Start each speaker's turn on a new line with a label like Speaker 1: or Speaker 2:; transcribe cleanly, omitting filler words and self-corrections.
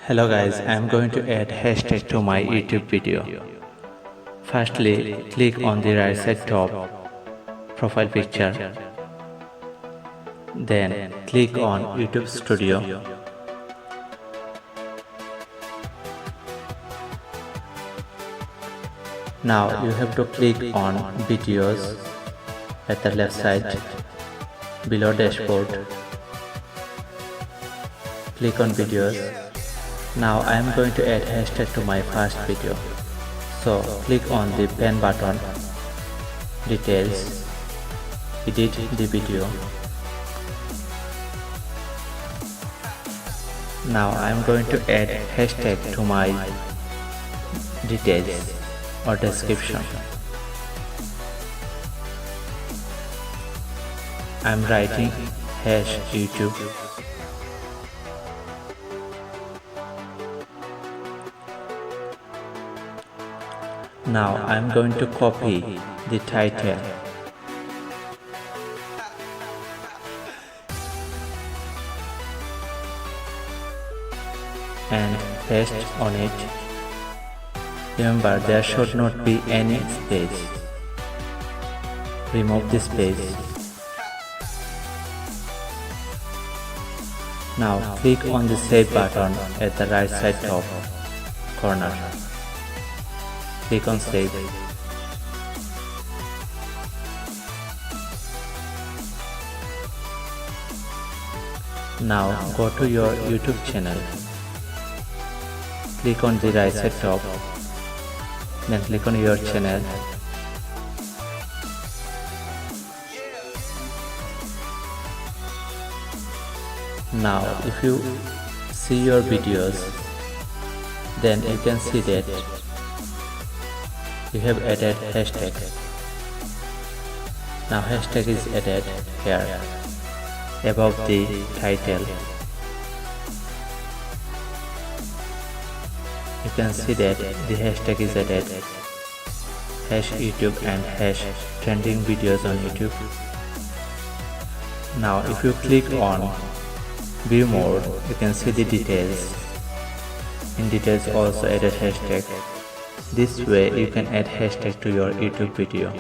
Speaker 1: Hello guys, I am going to add hashtag to my YouTube video. Firstly, click on the right side top profile picture. Then click on YouTube Studio. Now you have to click on videos at the left side below dashboard. Click on videos. Now I am going to add hashtag to my first video. So click on the pen button, details, edit the video. Now I am going to add hashtag to my details or description. I am writing #YouTube. Now I am going to copy the title and paste on it. Remember, there should not be any space. Remove the space. Now click on the save button at the right side top corner. Click on save. Now go to your YouTube channel. Click on the right side top. Then click on your channel. Now if you see your videos, then you can see that you have added hashtag. Now hashtag is added here above the title. You can see that the hashtag is added #YouTube and #trending videos on YouTube. Now if you click on view more, you can see the details. In details also added hashtag. This way you can add hashtag to your YouTube video.